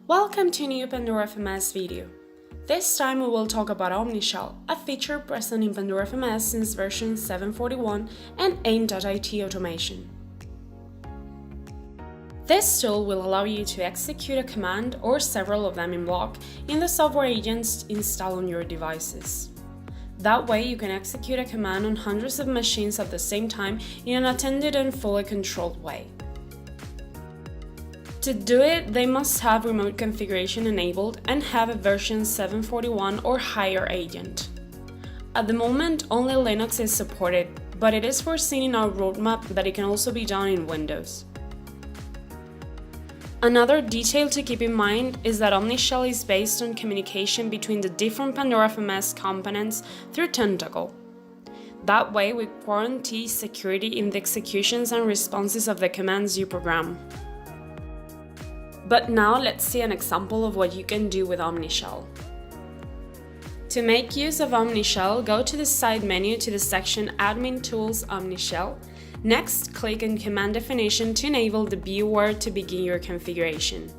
Welcome to a new Pandora FMS video. This time we will talk about Omnishell, a feature present in Pandora FMS since version 741 and aimed at IT automation. This tool will allow you to execute a command or several of them in block in the software agents installed on your devices. That way you can execute a command on hundreds of machines at the same time in an attended and fully controlled way. To do it, they must have remote configuration enabled and have a version 741 or higher agent. At the moment, only Linux is supported, but it is foreseen in our roadmap that it can also be done in Windows. Another detail to keep in mind is that Omnishell is based on communication between the different Pandora FMS components through Tentacle. That way, we guarantee security in the executions and responses of the commands you program. But now let's see an example of what you can do with Omnishell. To make use of Omnishell, go to the side menu to the section Admin Tools Omnishell. Next, click on Command Definition to enable the viewer to begin your configuration.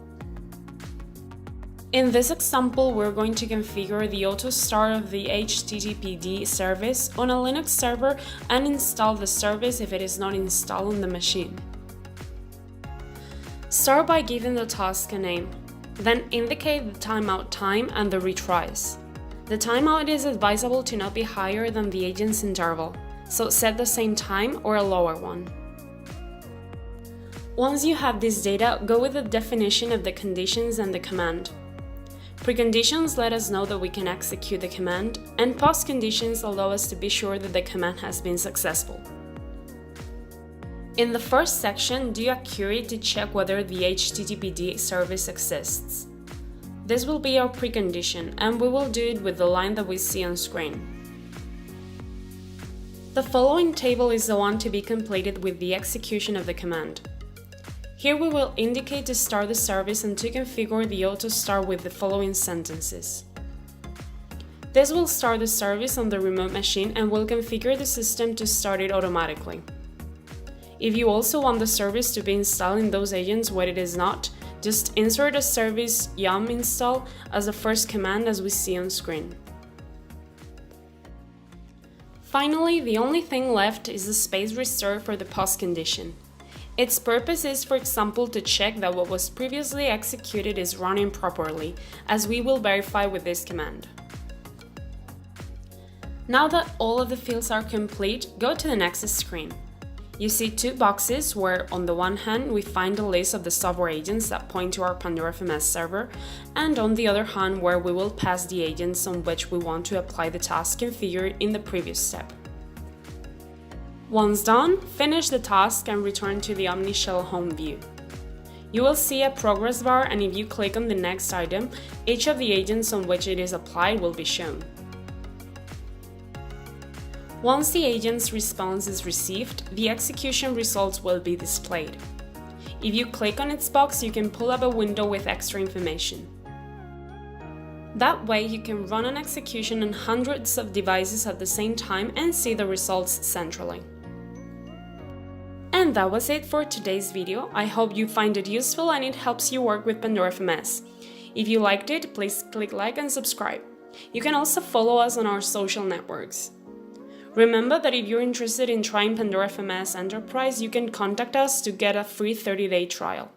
In this example, we're going to configure the auto start of the HTTPD service on a Linux server and install the service if it is not installed on the machine. Start by giving the task a name, then indicate the timeout time and the retries. The timeout is advisable to not be higher than the agent's interval, so set the same time or a lower one. Once you have this data, go with the definition of the conditions and the command. Preconditions let us know that we can execute the command, and postconditions allow us to be sure that the command has been successful. In the first section, do a query to check whether the HTTPD service exists. This will be our precondition, and we will do it with the line that we see on screen. The following table is the one to be completed with the execution of the command. Here we will indicate to start the service and to configure the auto start with the following sentences. This will start the service on the remote machine and will configure the system to start it automatically. If you also want the service to be installed in those agents where it is not, just insert a service yum install as the first command as we see on screen. Finally, the only thing left is the space reserved for the postcondition. Its purpose is, for example, to check that what was previously executed is running properly, as we will verify with this command. Now that all of the fields are complete, go to the next screen. You see two boxes where, on the one hand, we find a list of the software agents that point to our Pandora FMS server, and on the other hand, where we will pass the agents on which we want to apply the task configured in the previous step. Once done, finish the task and return to the Omnishell home view. You will see a progress bar, and if you click on the next item, each of the agents on which it is applied will be shown. Once the agent's response is received, the execution results will be displayed. If you click on its box, you can pull up a window with extra information. That way, you can run an execution on hundreds of devices at the same time and see the results centrally. And that was it for today's video. I hope you find it useful and it helps you work with Pandora FMS. If you liked it, please click like and subscribe. You can also follow us on our social networks. Remember that if you're interested in trying Pandora FMS Enterprise, you can contact us to get a free 30-day trial.